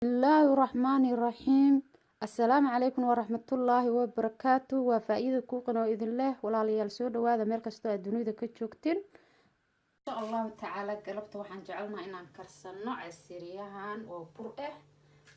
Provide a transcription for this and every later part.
الله الرحمن الرحيم. السلام عليكم ورحمة الله وبركاته. وفائدة كوقنا وإذن الله ولا ليال سود وهذا مركز الدنيا كتشوكتين إن شاء الله تعالى. قلبت وحن جعلنا إن كرسنا عسيريهان وبرئه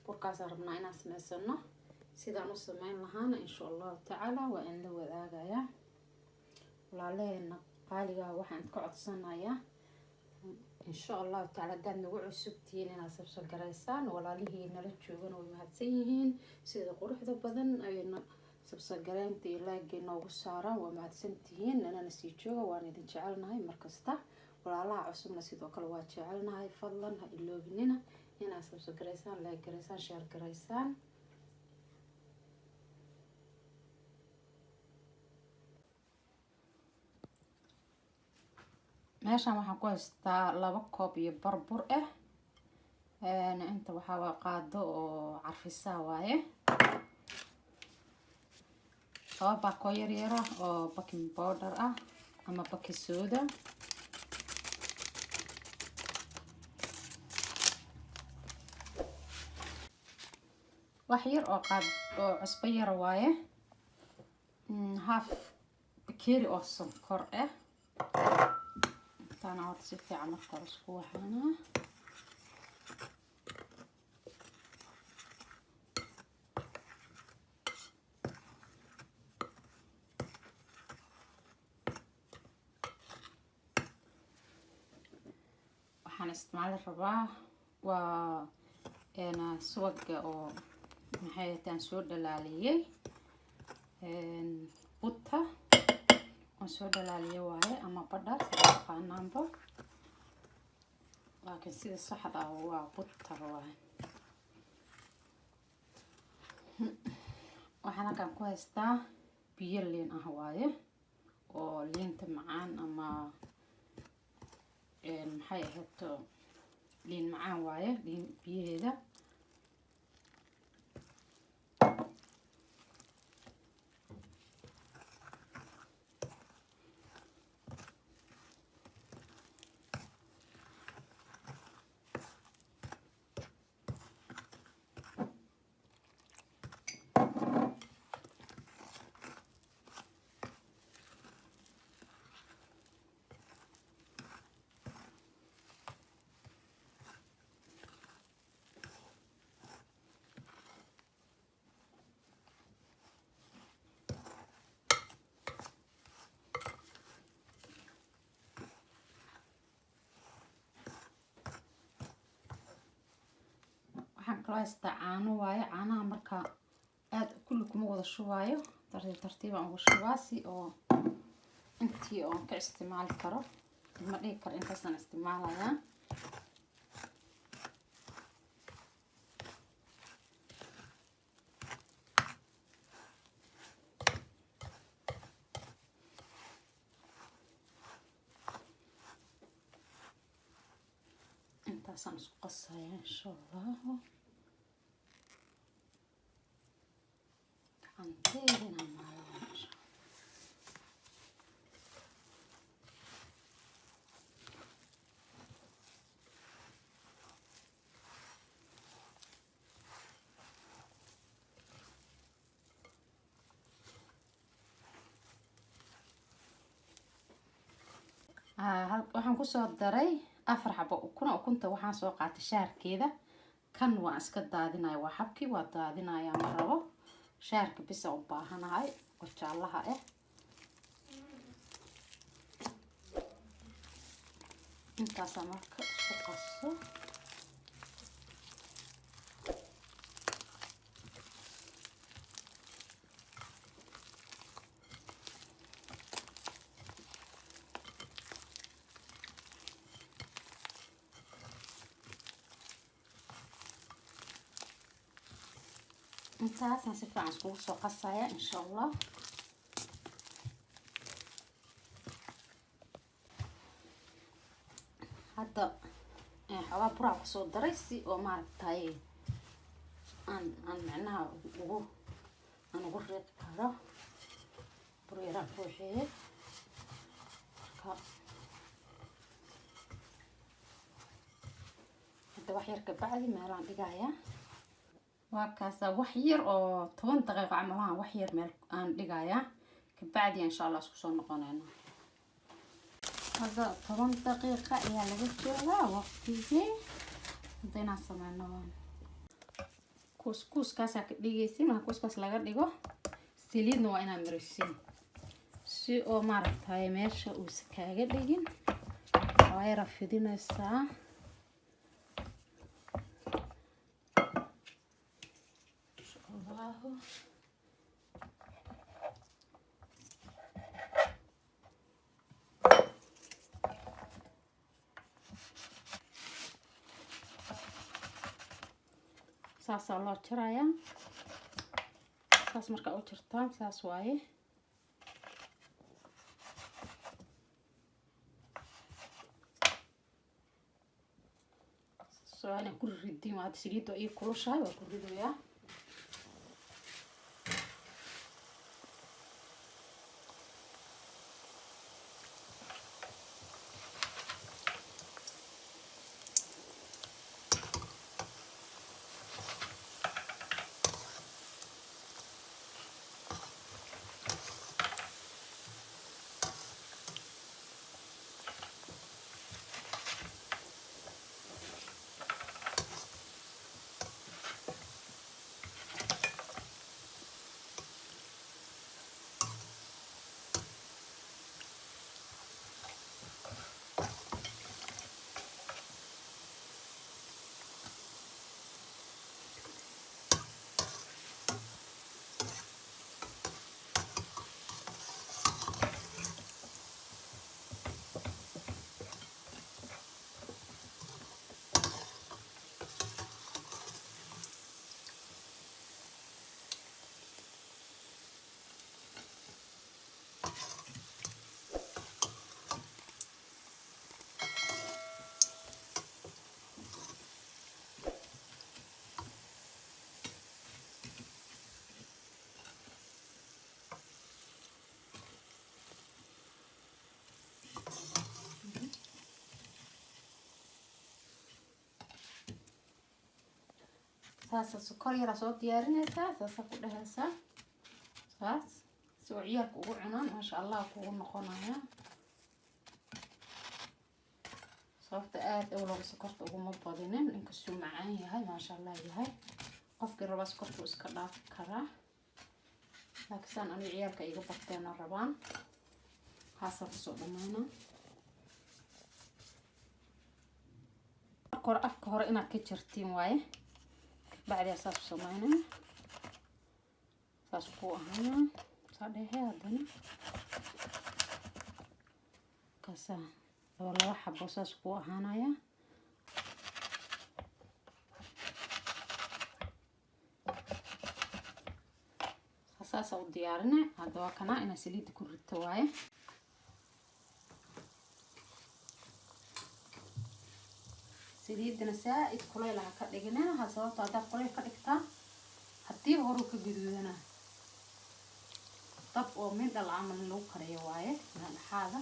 بركاز ربنا إن سمسنا سيدا نص مين لهانا إن شاء الله تعالى. وإن لو ذاك يا ولا لين قالوا وحن قعد صنايا إن شاء الله تعالى. دان نوع سبتين أنا سبسل جريسان ولا له نلتشوفن ومهتسيهن سيد قروح ذا بدن أينا سبسل جرين تلاقي نوع سارة ومهتسنتين أنا نسيتشوا وأنا إذا جعلنا هاي مركزته ولا لا عصمنا سيد وكل جعلنا هاي فضلا اللي بنينا هنا سبسل جريسان لا جريسان شهر جريسان. meeshaan waxaan ku haystaa 2 koob iyo barbur ah inta waxa qaado oo carfisa waaye 2 bako yar yar ah oo baking powder ah ama baking soda wax yar oo qaad oo cusbo yar waaye half bakeeri oo sonkor ah أنا عاد سبتي عملت رسخوة هنا وحنستعمل الرباح وأنا سوق أو نهاية تنسود دلالية بطة وسود دلالية واي أما بدر قانامبو لكن سيد الصحة هو بطة واي وحنا كان كويستا بير لين أهواي أو لين تمعان أما محي هتو لين معان واي لين بيه هذا waxaan kala haystaa caano waaye caanaha marka aad kulli kuma wada shubaayo tartiib aan ugu shubaa si oo intii oo ka isticmaali karo ma dhigi karo intaasaan isticmaalayaa intaasaan isku qasayaa insha Allah gacanteedana maalaan waxaan ku soo daray 4 xabo ukunta waxaan soo qaatay shaarkeeda kan waa iska daadinaya waa xabkii waa daadinaya ma rabo shaarka bis u baahanahay oo jaalaha ah intaas marka isku qaso intaas aan si fiican iskugu soo qasaya insha Allah hadda xawaa buraa ku soo daray si oo maaragtay aan macnaha ugu reeb karo bur yaraan buuxiye hadda wax yar ka bacdi meelaan dhigayaa وهكذا وحير أو 10 دقيقة عملها وحير مال أن دقايا كبعد إن شاء الله سكسون نقنعنا هذا 10 دقيقة يا لبجوا وقتي دينا سمعنا كوسكوس كاسك دقيسين كوسكوس لقى دقو سليدنا وأنا مرسين si oo maaragtay meesha uu kaaga dhigin way rafidinaysaa inshallah saas loo jarayaa saas marka u jirtaan saas waaye أنا كل ردي ما تسيريدو أي كل شيء وكل ردو يا ساسا سكر يرا صوت ديارنيسا ساسا كدهسا ساس سو عيالك ugu cunaan ما شاء الله kugu noqonaya sababta aad u loo sokorta ugu ma badinin inkastoo macaan yahay ما شاء الله yahay qofkii raba sokorta iska dhaaf kara laakiin aan ciyaalka iga barteena rabaan haasa ku soo dhameeyna kor afka hore inaad ka jartiin waaye بعد أساس سمعنا أساس قوة هنا صار هذا كسا والله حب أساس قوة هنا يا أساس أو ديارنا هذا كنا أنا سليت كل التواي سليدنا سائد كلها كدغنا هاسوت هذا كلها كدغتا hadii hore ka gududana tab oo mid dal amal loo kariyo waaye dhaxada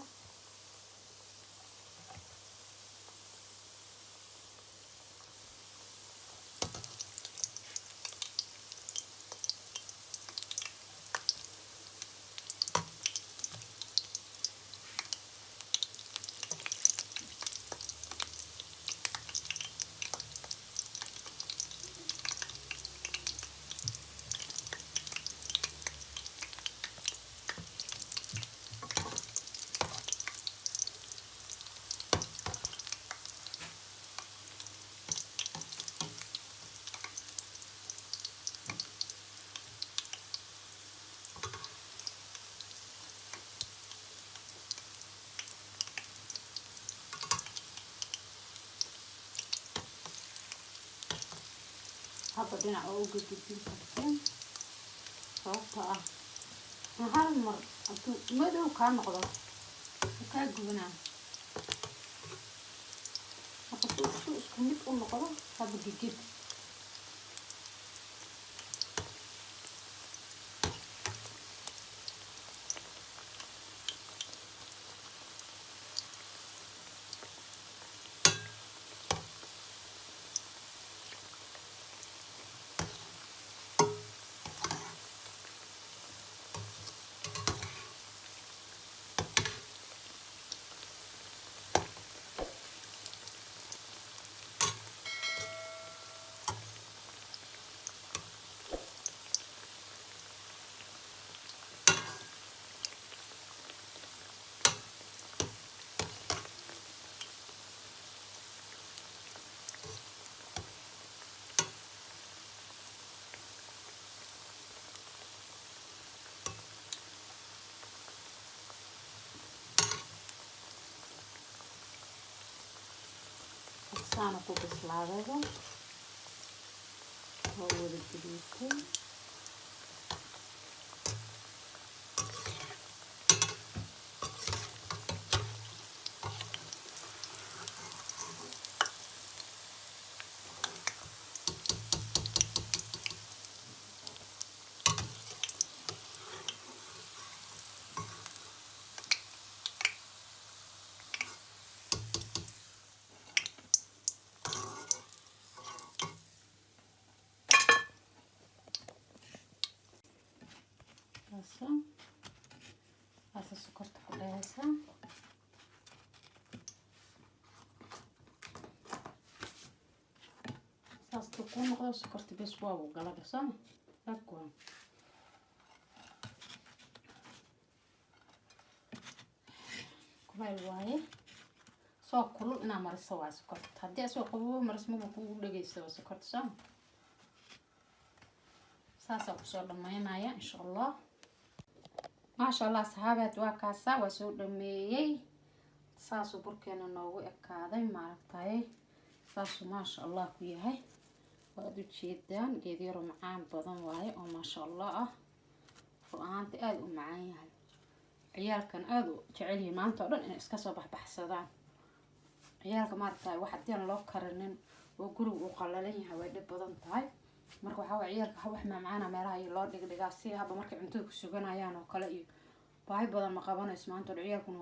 هذا دينا أوجد جديد كذا صوتها هالمر أنتو ما ده كان غلط وكان جبنا أقول شو اسمه تقول غلط هذا جديد saana ku bislaadayba oo wada guduutay هذا سكر تحطيها saas ku noqdo sokorta bes waa uu galada soo akwan kulay waaye soo kulul ina mariso waa sokorta hadii soo qabow marismo ku dhageysto sokorta soo saas ku soo dhameynaya insha Allah ما شاء الله صحابات واكاسا وسو دميي ساسو بركينا نوغو اكاداي ماركتاي ساسو ما شاء الله ku yahay waad u jeedaan geediro macaan badan waaye oo ma sha Allah ah ru'aanti aad u macaan yahay ciyaalkan aad u jecel yihiin maanta oo dhan inay iska soo baxbaxsadaan ciyaalka maartay wax hadii aan loo karinin oo guriga u qalalan yahay way dhib badan tahay marka waxa way ciyaalka wax macaan meelaha ay loo dhigdhigaa si haba markay cuntada ku suganayaan oo kale iyo baahi badan ma qabanayso maanta ciyaalkuna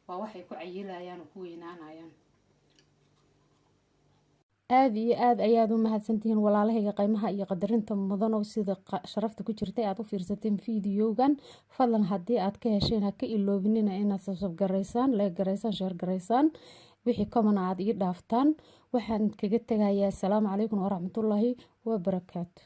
waa waxay ku cayilayaan oo ku weynaanayaan aad iyo aad ayaad u mahadsantihiin walaalahayga qiimaha iyo qadarinta mudan oo sida sharafta ku jirtay aad u fiirsateen fiidiyogan fadlan hadii aad ka hesheen ha ka iloobinina inaad subscribe gareysaan like gareysaan share gareysaan wixii comment aad ii dhaaftaan waxaan kaga tagayaa assalaamu calaykum waraxmatullaahi wabarakaatu